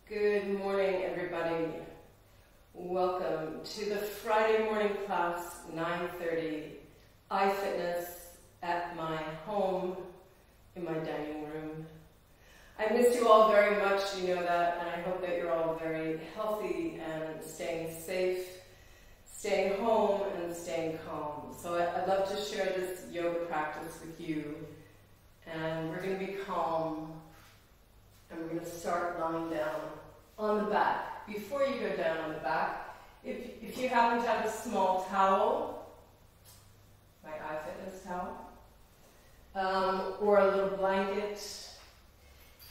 Good morning, everybody. Welcome to the Friday morning class, 9:30, iFitness at my home, in my dining room. I miss you all very much, you know that, and I hope that you're all very healthy and staying safe, staying home, and staying calm. So I'd love to share this yoga practice with you, and we're going to be calm, and we're going to start lying down on the back. Before you go down on the back, if you happen to have a small towel, my iFitness towel, or a little blanket,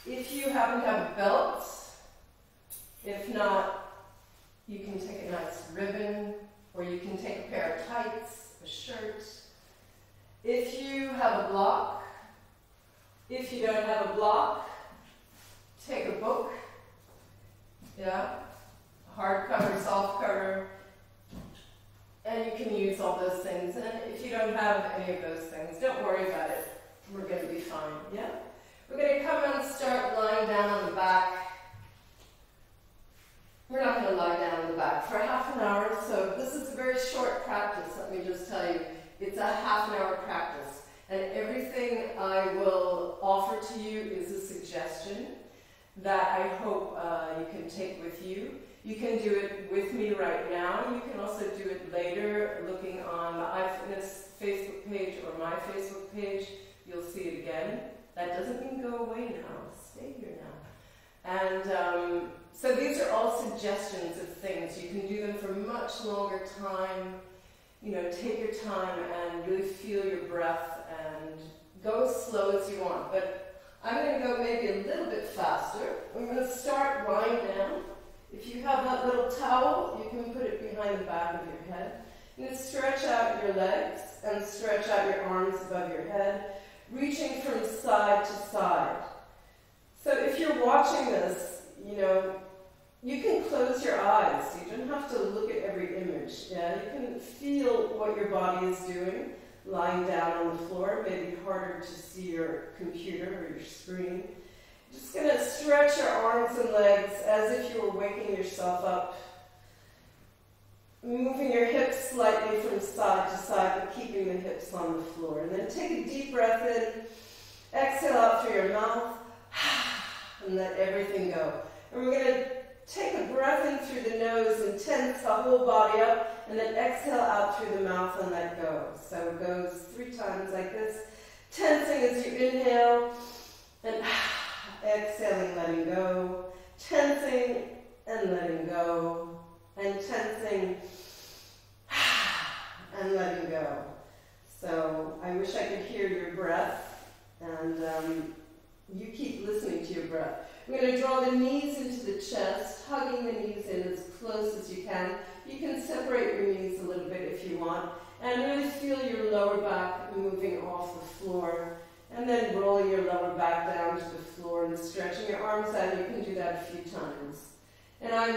if you happen to have a belt, if not, you can take a nice ribbon, or you can take a pair of tights, a shirt. If you have a block, if you don't have a block, take a book, hardcover, soft cover, and you can use all those things. And if you don't have any of those things, don't worry about it. We're going to be fine, yeah? We're going to come and start lying down on the back. We're not going to lie down on the back for half an hour, so this is a very short practice, let me just tell you. It's a half an hour practice, and everything I will offer to you is a suggestion that I hope you can take with you. You can do it with me right now. You can also do it later, looking on the iFitness Facebook page or my Facebook page. You'll see it again. That doesn't mean go away now. Stay here now. And so these are all suggestions of things. You can do them for much longer time. You know, take your time and really feel your breath and go as slow as you want. But I'm going to go maybe a little bit faster. I'm going to start lying down. If you have that little towel, you can put it behind the back of your head. You're going to stretch out your legs and stretch out your arms above your head, reaching from side to side. So if you're watching this, you know, you can close your eyes. You don't have to look at every image. Yeah, you can feel what your body is doing, lying down on the floor. Maybe harder to see your computer or your screen. Just going to stretch your arms and legs as if you were waking yourself up. Moving your hips slightly from side to side, but keeping the hips on the floor. And then take a deep breath in. Exhale out through your mouth. And let everything go. And we're going to take a breath in through the nose and tense the whole body up. And then exhale out through the mouth and let go. So it goes 3 times like this. Tensing as you inhale. And exhaling, letting go. Tensing and letting go. And tensing and letting go. So I wish I could hear your breath, and you keep listening to your breath. We're going to draw the knees into the chest, hugging the knees in as close as you can. You can separate your knees a little bit if you want, and really feel your lower back moving off the floor, and then rolling your lower back down to the floor and stretching your arms out. You can do that a few times. And I'm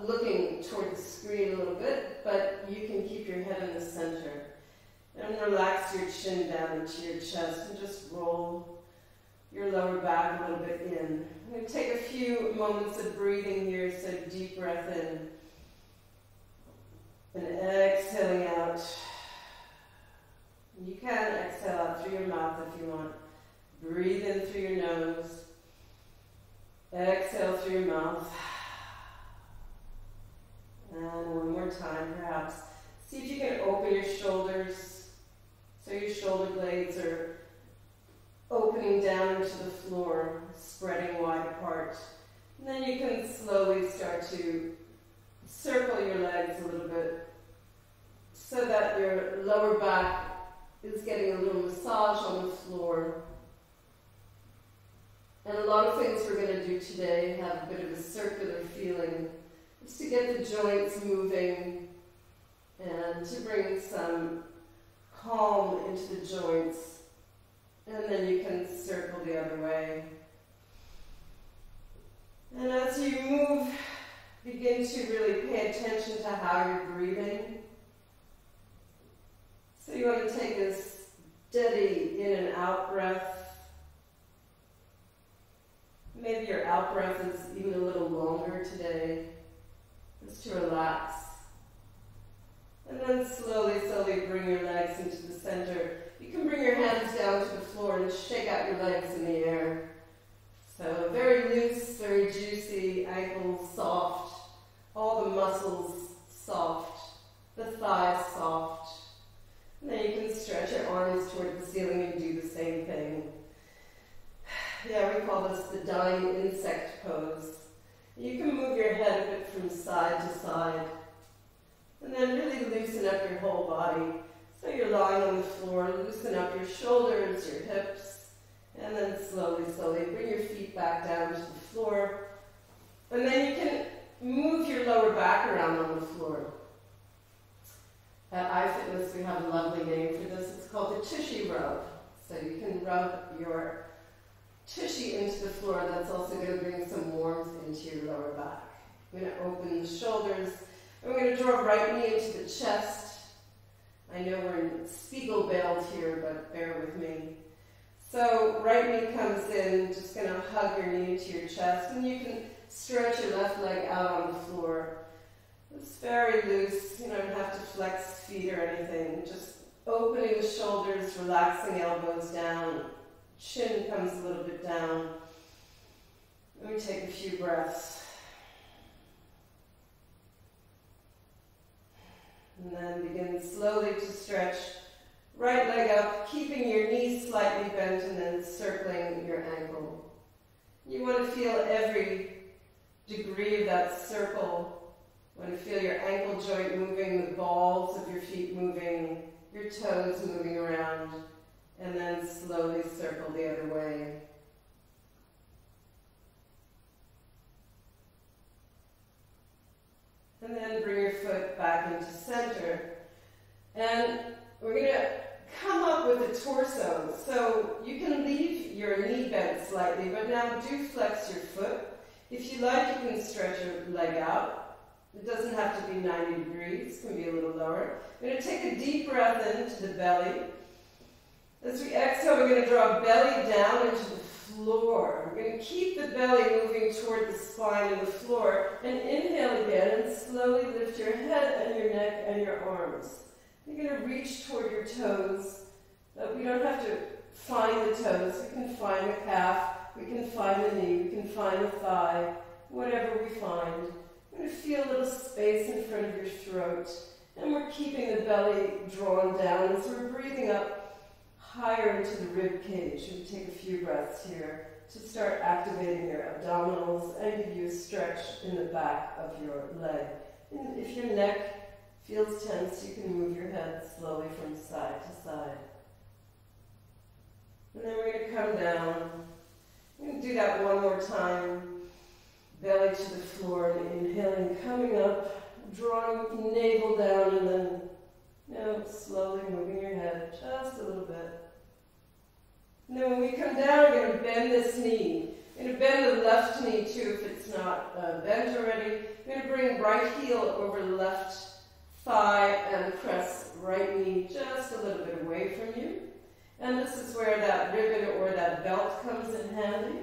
looking toward the screen a little bit, but you can keep your head in the center. And relax your chin down into your chest and just roll your lower back a little bit in. I'm going to take a few moments of breathing here, so deep breath in. And exhaling out. You can exhale out through your mouth if you want. Breathe in through your nose. Exhale through your mouth. And one more time, perhaps. See if you can open your shoulders so your shoulder blades are opening down into the floor, spreading wide apart. And then you can slowly start to circle your legs a little bit so that your lower back is getting a little massage on the floor. And a lot of things we're going to do today have a bit of a circular feeling, just to get the joints moving and to bring some calm into the joints. And then you can circle the other way. And as you move, begin to really pay attention to how you're breathing. So you want to take a steady in and out breath. Maybe your out breath is even a little longer today, just to relax. And then slowly, slowly bring your legs into the center. You can bring your hands down to the floor and shake out your legs in the air. So very loose, very juicy, ankles soft, all the muscles soft, the thighs soft. And then you can stretch your arms toward the ceiling and do the same thing. Yeah, we call this the dying insect pose. You can move your head a bit from side to side. And then really loosen up your whole body. So you're lying on the floor, loosen up your shoulders, your hips, and then slowly, slowly bring your feet back down to the floor. And then you can move your lower back around on the floor. At iFitness, we have a lovely name for this. It's called the tushy rub. So you can rub your tushy into the floor. That's also going to bring some warmth into your lower back. I'm going to open the shoulders. I'm going to draw right knee into the chest. I know we're in Spiegelbild here, but bear with me. So right knee comes in, just going to hug your knee into your chest, and you can stretch your left leg out on the floor. It's very loose, you don't have to flex feet or anything. Just opening the shoulders, relaxing elbows down, chin comes a little bit down. Let me take a few breaths. And then begin slowly to stretch. Right leg up, keeping your knee slightly bent and then circling your ankle. You want to feel every degree of that circle. You want to feel your ankle joint moving, the balls of your feet moving, your toes moving around, and then slowly circle the other way. And then bring your foot back into center. And we're going to come up with a torso. So you can leave your knee bent slightly, but now do flex your foot. If you like, you can stretch your leg out. It doesn't have to be 90 degrees. It can be a little lower. We're going to take a deep breath into the belly. As we exhale, we're going to draw belly down into the floor. We're going to keep the belly moving toward the spine and the floor. And inhale again and slowly lift your head and your neck and your arms. You're going to reach toward your toes, but we don't have to find the toes. We can find the calf, we can find the knee, we can find the thigh, whatever we find. We're going to feel a little space in front of your throat. And we're keeping the belly drawn down as we're breathing up higher into the rib cage. We take a few breaths here to start activating your abdominals and give you a stretch in the back of your leg. And if your neck feels tense, you can move your head slowly from side to side. And then we're going to come down. We're going to do that one more time. Belly to the floor and inhaling, coming up, drawing navel down, and then slowly moving your head just a little bit. And then when we come down, we're going to bend this knee. We're going to bend the left knee too if it's not bent already. We're going to bring right heel over left thigh and press right knee just a little bit away from you. And this is where that ribbon or that belt comes in handy.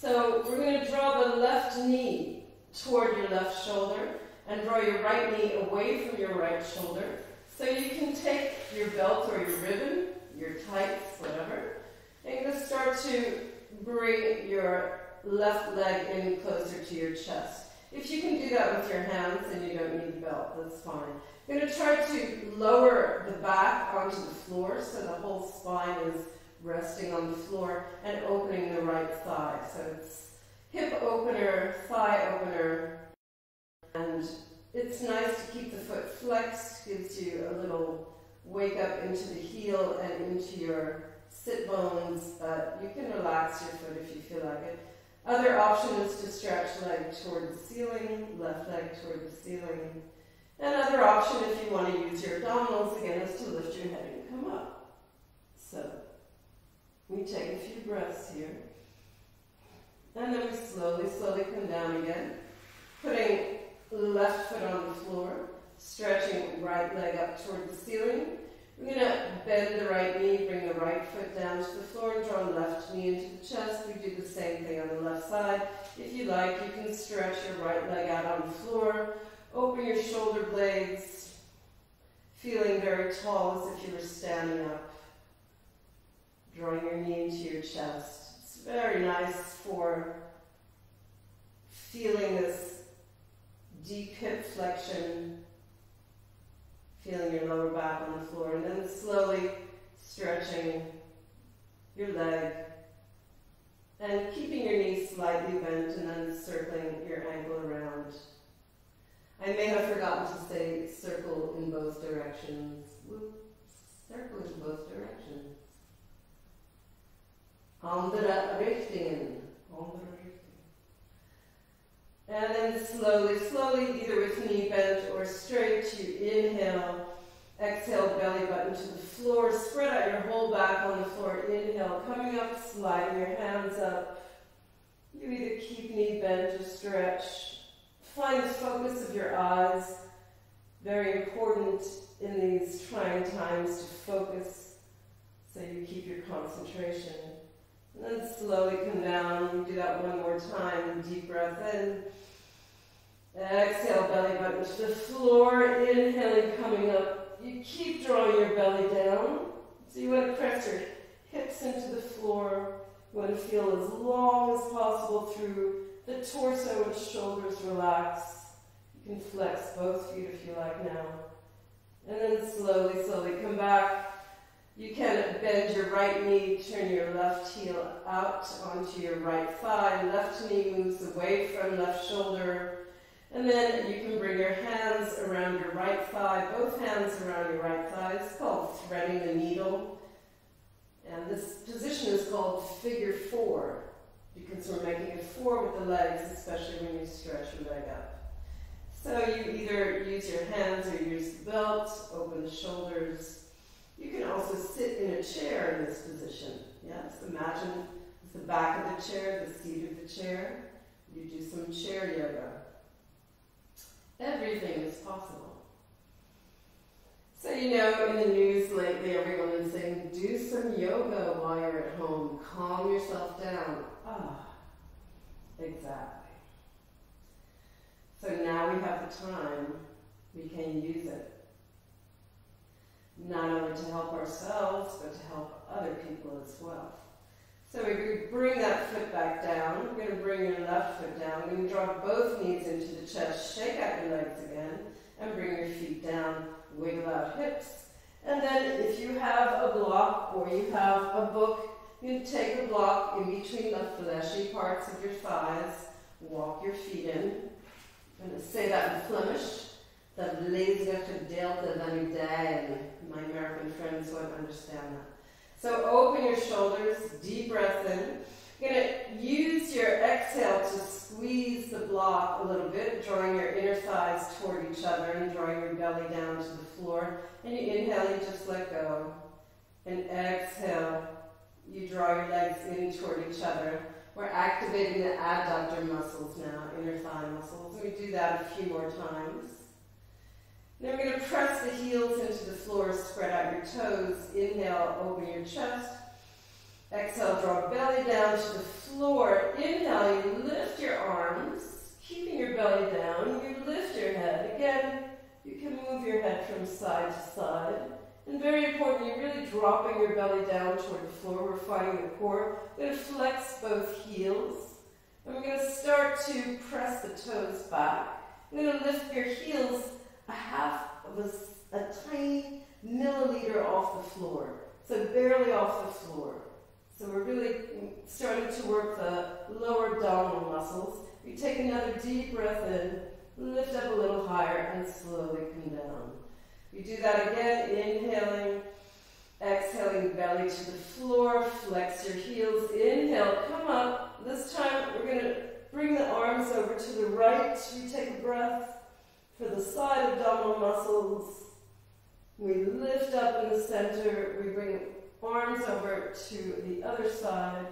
So we're going to draw the left knee toward your left shoulder and draw your right knee away from your right shoulder. So you can take your belt or your ribbon, your tights, whatever, and you're going to start to bring your left leg in closer to your chest. If you can do that with your hands, then you don't need the belt, that's fine. You're going to try to lower the back onto the floor so the whole spine is resting on the floor and opening the right thigh. So it's hip opener, thigh opener, and it's nice to keep the foot flexed, gives you a little wake up into the heel and into your sit bones, but you can relax your foot if you feel like it. Other option is to stretch leg toward the ceiling, left leg toward the ceiling. Another option, if you want to use your abdominals again, is to lift your head and come up. So we take a few breaths here. And then we slowly, slowly come down again, putting left foot on the floor, stretching right leg up toward the ceiling. We're going to bend the right knee, bring the right foot down to the floor, and draw the left knee into the chest. We do the same thing on the left side. If you like, you can stretch your right leg out on the floor. Open your shoulder blades, feeling very tall as if you were standing up. Drawing your knee into your chest. It's very nice for feeling this deep hip flexion, feeling your lower back on the floor, and then slowly stretching your leg and keeping your knees slightly bent and then circling your ankle around. I may have forgotten to say circle in both directions. Circle in both directions. Andere Richtungen. Andere Richtungen. And then slowly, either with knee bent or straight, you inhale, exhale, belly button to the floor, spread out your whole back on the floor, inhale, coming up, sliding your hands up. You either keep knee bent or stretch. Find the focus of your eyes, very important in these trying times to focus so you keep your concentration. And then slowly come down. We do that one more time. Deep breath in. Exhale, belly button to the floor. Inhaling, coming up. You keep drawing your belly down. So you want to press your hips into the floor. You want to feel as long as possible through the torso and shoulders relax. You can flex both feet if you like now. And then slowly come back. You can bend your right knee, turn your left heel out onto your right thigh. Left knee moves away from left shoulder. And then you can bring your hands around your right thigh, both hands around your right thigh. It's called threading the needle. And this position is called figure four, because we're making a four with the legs, especially when you stretch your leg up. So you either use your hands or use the belt, open the shoulders. You can also sit in a chair in this position. Yes, imagine the back of the chair, the seat of the chair. You do some chair yoga. Everything is possible. So you know, in the news lately, everyone is saying, do some yoga while you're at home. Calm yourself down. Exactly. So now we have the time, we can use it. Not only to help ourselves, but to help other people as well. So we're going to bring that foot back down. We're going to bring your left foot down. We're going to draw both knees into the chest. Shake out your legs again. And bring your feet down. Wiggle out hips. And then if you have a block or you have a book, you can take a block in between the fleshy parts of your thighs. Walk your feet in. I'm going to say that in Flemish. Dat vleesige gedeelte van uw dijen. My American friends won't understand that. So open your shoulders, deep breath in. You're going to use your exhale to squeeze the block a little bit, drawing your inner thighs toward each other and drawing your belly down to the floor. And you inhale, you just let go. And exhale, you draw your legs in toward each other. We're activating the adductor muscles now, inner thigh muscles. And we do that a few more times. Then we're going to press the heels into the floor, spread out your toes. Inhale, open your chest. Exhale, draw belly down to the floor. Inhale, you lift your arms, keeping your belly down. You lift your head. Again, you can move your head from side to side. And very important, you're really dropping your belly down toward the floor. We're finding the core. We're going to flex both heels. And we're going to start to press the toes back. You're going to lift your heels a half of a tiny milliliter off the floor. So barely off the floor. So we're really starting to work the lower abdominal muscles. You take another deep breath in, lift up a little higher, and slowly come down. You do that again, inhaling, exhaling, belly to the floor, flex your heels, inhale, come up. This time we're going to bring the arms over to the right. We take a breath for the side abdominal muscles. We lift up in the center. We bring arms over to the other side.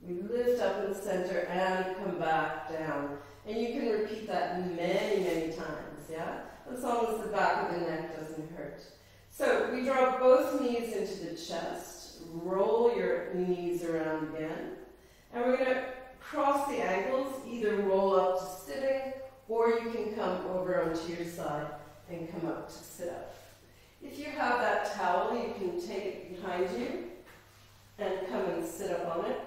We lift up in the center and come back down. And you can repeat that many, many times, yeah? as long as the back of the neck doesn't hurt. So we draw both knees into the chest, roll your knees around again, and we're going to cross the ankles, either roll up to sitting, or you can come over onto your side and come up to sit up. If you have that towel, you can take it behind you and come and sit up on it.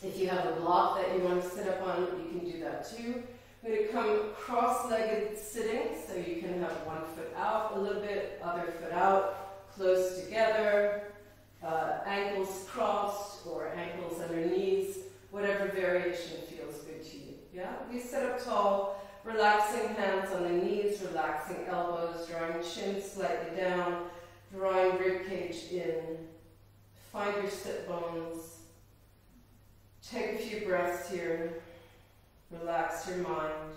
If you have a block that you want to sit up on, you can do that too. I'm going to come cross-legged sitting, so you can have one foot out a little bit, other foot out, close together, ankles crossed or ankles under knees, whatever variation feels good to you. Yeah? We sit up tall, relaxing hands on the knees, relaxing elbows, drawing chin slightly down, drawing rib cage in. Find your sit bones. Take a few breaths here. Relax your mind.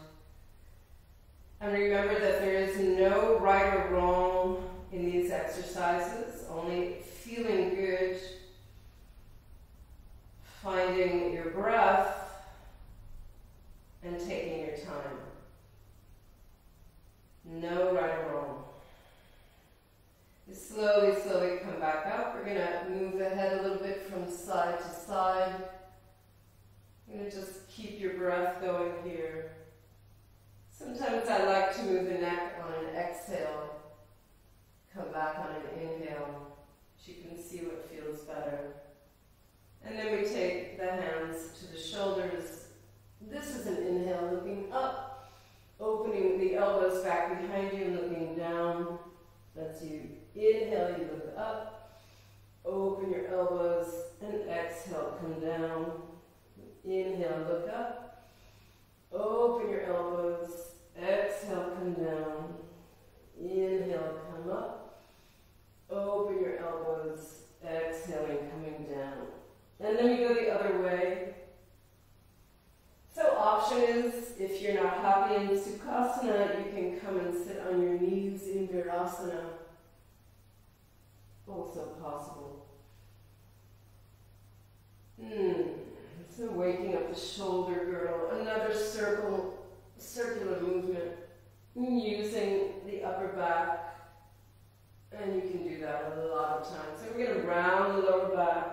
And remember that there is no right or wrong in these exercises, only feeling good, finding your breath, and taking your time. No right or wrong. You slowly come back up. We're going to move the head a little bit from side to side. You're going to just keep your breath going here. Sometimes I like to move the neck on an exhale. Come back on an inhale. So you can see what feels better. And then we take the hands to the shoulders. This is an inhale, looking up, opening the elbows back behind you and looking down. That's you. Inhale, you look up, open your elbows, and exhale, come down. Inhale, look up, open your elbows, exhale, come down. Inhale, come up, open your elbows, exhaling, coming down. And then we go the other way. So option is, if you're not happy in Sukhasana, you can come and sit on your knees in Virasana. Also possible. So waking up the shoulder girdle, another circular movement, using the upper back, and you can do that a lot of times. So we're going to round the lower back.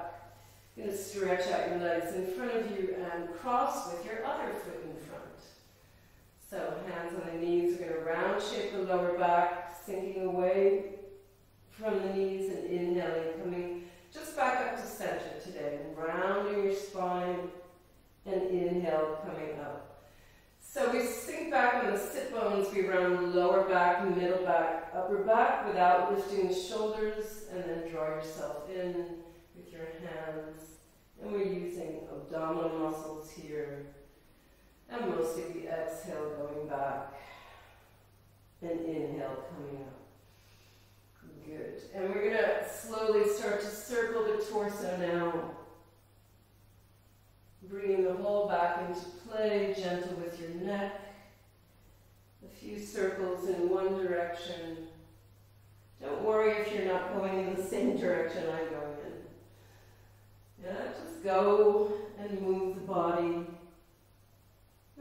You're going to stretch out your legs in front of you and cross with your other foot in front. So hands on the knees, we're going to round shape the lower back, sinking away from the knees and inhaling, coming just back up to center today, rounding your spine and inhale, coming up. So we sink back on the sit bones, we round lower back, middle back, upper back without lifting the shoulders, and then draw yourself in with your hands. And we're using abdominal muscles here. And mostly the exhale going back. And inhale coming up. Good. And we're going to slowly start to circle the torso now. Bringing the whole back into play, gentle with your neck. A few circles in one direction. Don't worry if you're not going in the same direction I'm going in. Yeah, just go and move the body.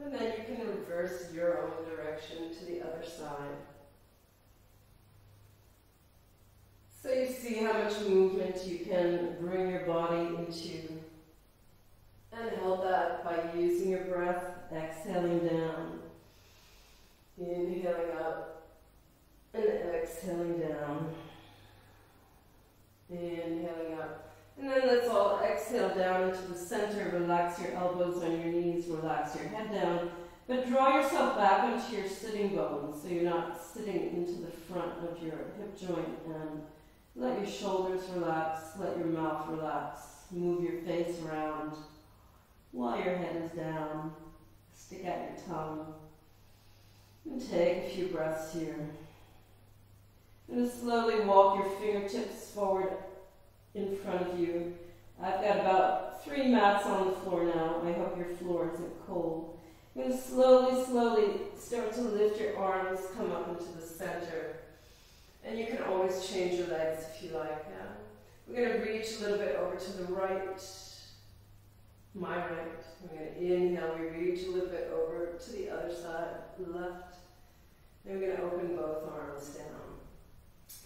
And then you can reverse your own direction to the other side. So you see how much movement you can bring your body into. And help that by using your breath, exhaling down, inhaling up, and exhaling down, inhaling up. And then let's all exhale down into the center, relax your elbows on your knees, relax your head down, but draw yourself back into your sitting bones so you're not sitting into the front of your hip joint, and let your shoulders relax, let your mouth relax, move your face around. While your head is down, stick out your tongue, and take a few breaths here. And slowly walk your fingertips forward in front of you. I've got about 3 mats on the floor now. I hope your floor isn't cold. You're going to slowly start to lift your arms, come up into the center. And you can always change your legs if you like. Yeah? We're going to reach a little bit over to the right. My right. I'm going to inhale, we reach a little bit over to the other side, left. Then we're going to open both arms down.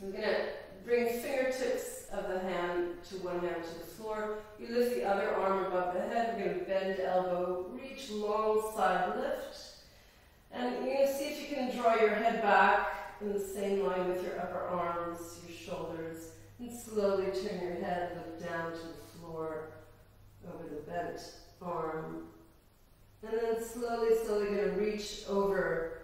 We're going to bring fingertips of the hand to one hand to the floor. You lift the other arm above the head. We're going to bend elbow, reach long side lift. And you're going to see if you can draw your head back in the same line with your upper arms, your shoulders, and slowly turn your head, look down to the floor over the bent arm. And then slowly going to reach over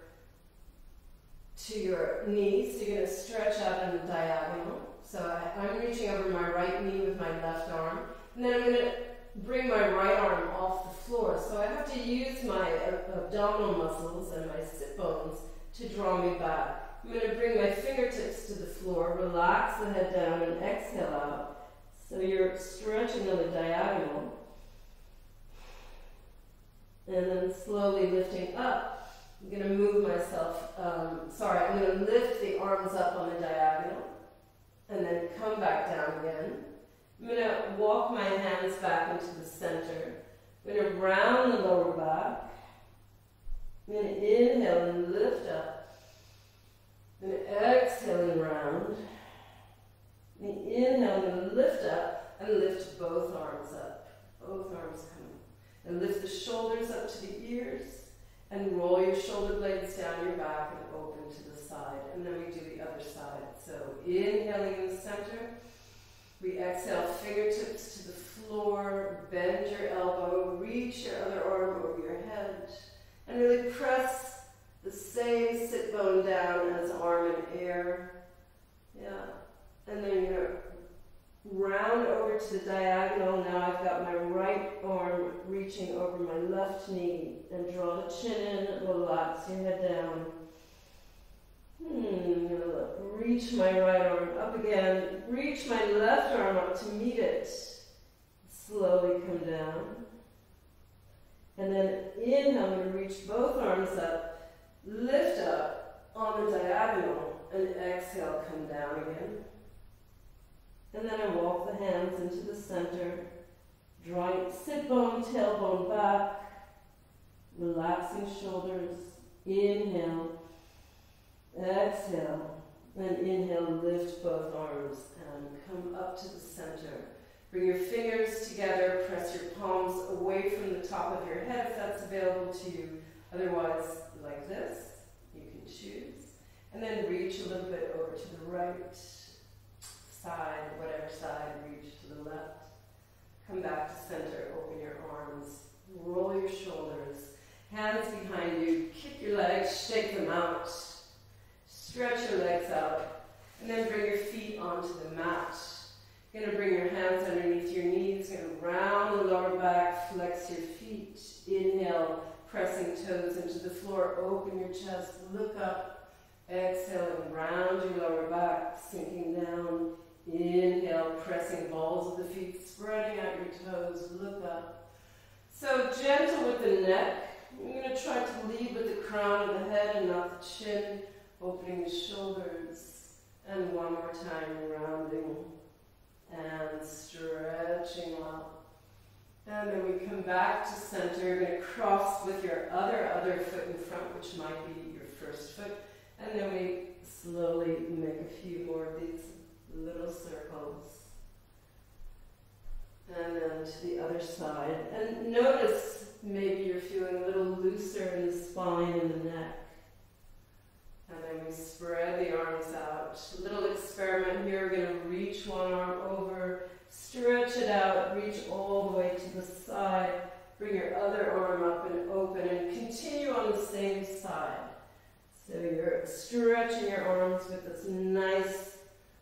to your knees. So you're going to stretch out in a diagonal. So I'm reaching over my right knee with my left arm. And then I'm going to bring my right arm off the floor. So I have to use my abdominal muscles and my sit bones to draw me back. I'm going to bring my fingertips to the floor, relax the head down, and exhale out. So you're stretching on the diagonal. And then slowly lifting up. I'm going to move myself, I'm going to lift the arms up on the diagonal and then come back down again. I'm going to walk my hands back into the center. I'm going to round the lower back. I'm going to inhale and lift up. I'm going to exhale and round. I'm going to inhale and lift up and lift both arms up. Both arms come up. And lift the shoulders up to the ears. And roll your shoulder blades down your back and open to the side. And then we do the other side. So inhaling in the center. We exhale, fingertips to the floor. Bend your elbow. Reach your other arm over your head. And really press the same sit bone down as arm in air. Yeah. And then you're going to round over to the diagonal. Now I've got my right arm reaching over my left knee, and draw the chin in, relax your head down. I'm going to reach my right arm up again, reach my left arm up to meet it. Slowly come down. And then inhale, I'm going to reach both arms up, lift up on the diagonal, and exhale, come down again. And then I walk the hands into the center, drawing sit bone, tailbone back, relaxing shoulders, inhale, exhale, then inhale, lift both arms and come up to the center. Bring your fingers together, press your palms away from the top of your head if that's available to you. Otherwise, like this, you can choose. And then reach a little bit over to the right side, whatever side, reach to the left. Come back to center, open your arms, roll your shoulders, hands behind you, kick your legs, shake them out, stretch your legs out, and then bring your feet onto the mat. You're going to bring your hands underneath your knees, you're going to round the lower back, flex your feet, inhale, pressing toes into the floor, open your chest, look up, exhale and round your lower back, sinking down. Inhale, pressing balls of the feet, spreading out your toes, look up. So gentle with the neck. I'm going to try to lead with the crown of the head and not the chin, opening the shoulders. And one more time, rounding and stretching out. And then we come back to center. You're going to cross with your other foot in front, which might be your first foot. And then we slowly make a few more of these little circles. And then to the other side. And notice maybe you're feeling a little looser in the spine and the neck. And then we spread the arms out. A little experiment here. We're going to reach one arm over, stretch it out, reach all the way to the side. Bring your other arm up and open and continue on the same side. So you're stretching your arms with this nice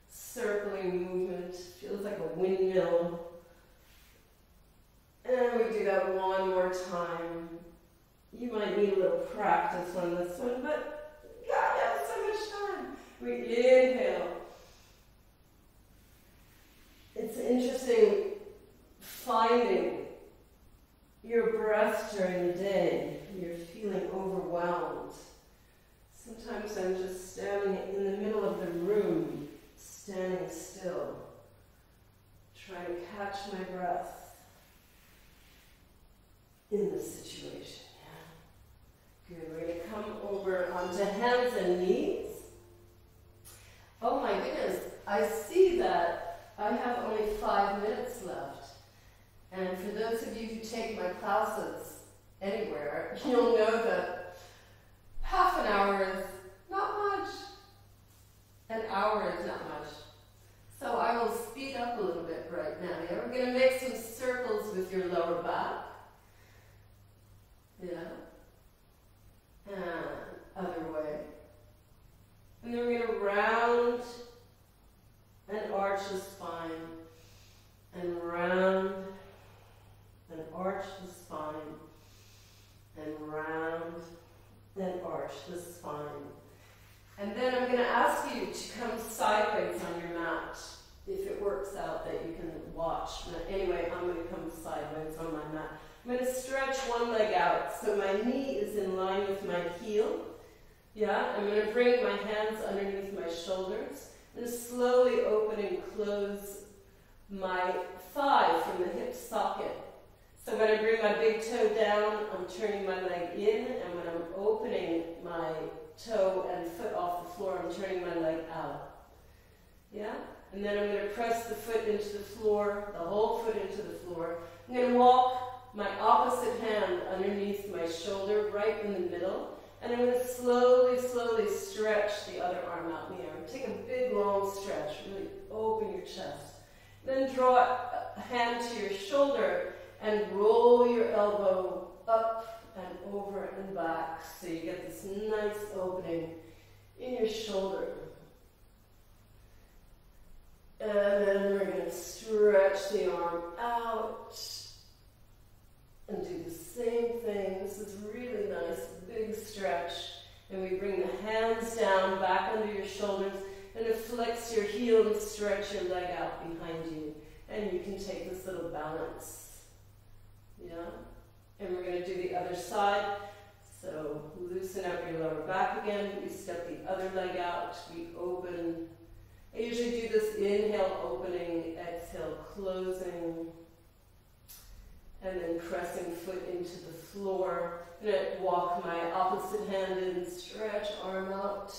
circling movement. Feels like a windmill. And we do that one more time. You might need a little practice on this one, but God has so much time. We inhale. It's interesting finding your breath during the day. You're feeling overwhelmed. Sometimes I'm just standing in the middle of the room, standing still, trying to catch my breath in this situation. Yeah. Good. We're going to come over onto hands and knees. Oh my goodness, I see that I have only 5 minutes left. And for those of you who take my classes anywhere, you'll know that half an hour is not much. An hour is not much. So I will speed up a little bit right now. Yeah, we're going to make some circles with your lower back. Yeah. And other way. And then we're going to round and arch the spine. And round and arch the spine. And round and arch the spine. And then I'm going to ask you to come sideways on your mat, if it works out that you can watch. But anyway, I'm going to come sideways on my mat. I'm going to stretch one leg out, so my knee is in line with my heel. Yeah, I'm going to bring my hands underneath my shoulders and slowly open and close my thigh from the hip socket. So when I bring my big toe down, I'm turning my leg in, and when I'm opening my toe and foot off the floor, I'm turning my leg out. Yeah? And then I'm going to press the foot into the floor, the whole foot into the floor. I'm going to walk my opposite hand underneath my shoulder, right in the middle, and I'm going to slowly, slowly stretch the other arm out in the air. Take a big, long stretch. Really open your chest. Then draw a hand to your shoulder and roll your elbow up and over and back, so you get this nice opening in your shoulder. And then we're going to stretch the arm out and do the same thing. This is really nice, big stretch. And we bring the hands down, back under your shoulders, and flex your heel and stretch your leg out behind you. And you can take this little balance. Yeah? And we're going to do the other side. So loosen up your lower back again. We step the other leg out. We open. I usually do this inhale, opening, exhale, closing, and then pressing foot into the floor. I'm going to walk my opposite hand in, stretch, arm out.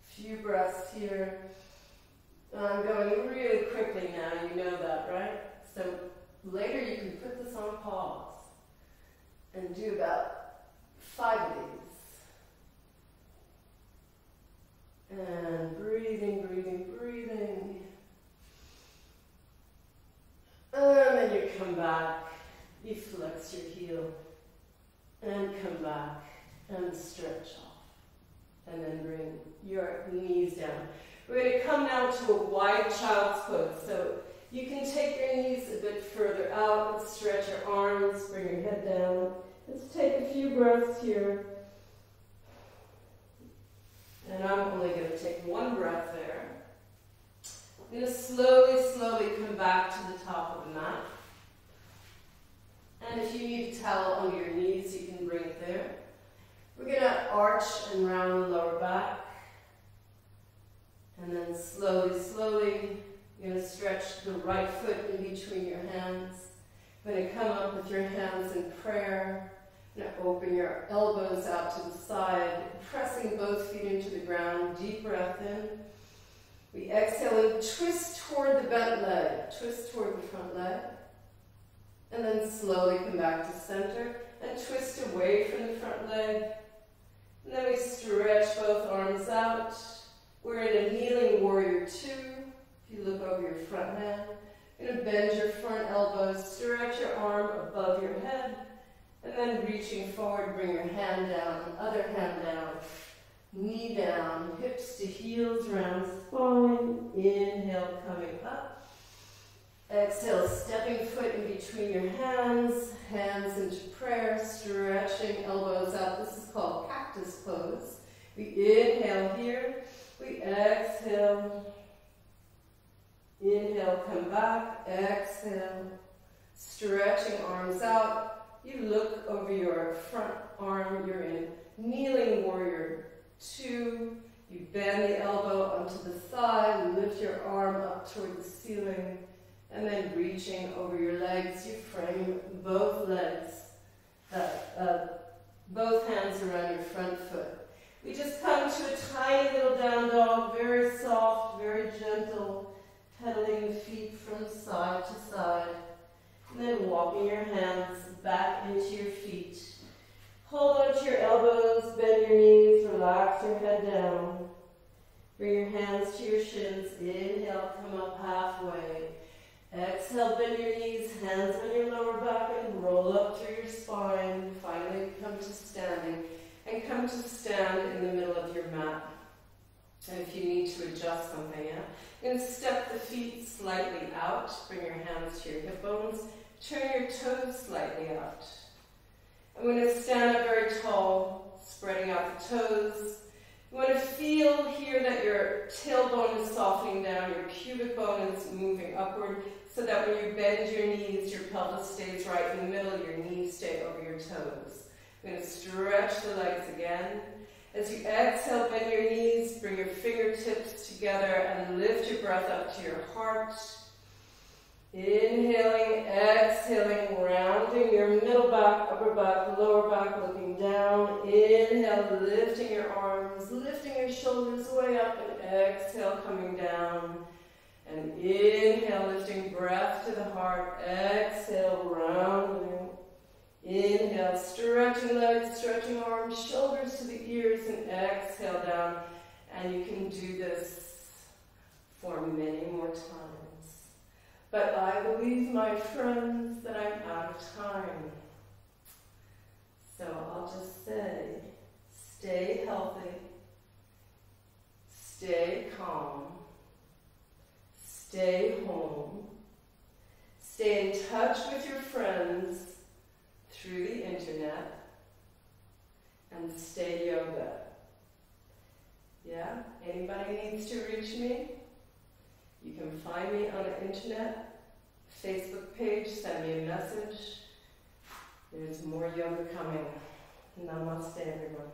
Few breaths here. I'm going really quickly now, you know that, right? So later you can put this on pause and do about 5 of these. And breathing, breathing, breathing. And then you come back, you flex your heel, and come back and stretch off. And then bring your knees down. We're going to come now to a wide child's pose. So you can take your knees a bit further out and stretch your arms, bring your head down. Let's take a few breaths here. And I'm only going to take one breath there. I'm going to slowly, slowly come back to the top of the mat. And if you need a towel under your knees, you can bring it there. We're going to arch and round the lower back. And then slowly, slowly, you're going to stretch the right foot in between your hands. You're going to come up with your hands in prayer. You're going to open your elbows out to the side, pressing both feet into the ground. Deep breath in. We exhale and twist toward the bent leg. Twist toward the front leg. And then slowly come back to center and twist away from the front leg. And then we stretch both arms out. We're in a kneeling warrior 2. If you look over your front hand, you're going to bend your front elbows, stretch your arm above your head, and then reaching forward, bring your hand down, other hand down, knee down, hips to heels, round spine. Inhale, coming up. Exhale, stepping foot in between your hands, hands into prayer, stretching elbows out. This is called cactus pose. We inhale here. We exhale. Inhale, come back. Exhale. Stretching arms out. You look over your front arm. You're in kneeling warrior 2. You bend the elbow onto the thigh. Lift your arm up toward the ceiling. And then reaching over your legs. You frame both legs. Both hands around your front foot. back into your feet. Hold out your elbows, bend your knees, relax your head down. Bring your hands to your shins. Inhale, come up halfway. Exhale, bend your knees, hands on your lower back and roll up through your spine. Finally come to standing and come to stand in the middle of your mat. And if you need to adjust something, you're going to step the feet slightly out. Bring your hands to your hip bones. Turn your toes slightly out. I'm going to stand up very tall, spreading out the toes. You want to feel here that your tailbone is softening down, your pubic bone is moving upward, so that when you bend your knees, your pelvis stays right in the middle, your knees stay over your toes. I'm going to stretch the legs again. As you exhale, bend your knees, bring your fingertips together and lift your breath up to your heart. Inhaling, exhaling, rounding your middle back, upper back, lower back, looking down. Inhale, lifting your arms, lifting your shoulders way up, and exhale, coming down. And inhale, lifting breath to the heart. Exhale, rounding. Inhale, stretching legs, stretching arms, shoulders to the ears, and exhale down. And you can do this for many more times. But I believe, my friends, that I'm out of time. So I'll just say, stay healthy, stay calm, stay home, stay in touch with your friends through the internet, and stay yoga. Yeah? Anybody needs to reach me? You can find me on the internet, Facebook page, send me a message. There's more yoga coming. Namaste, everyone.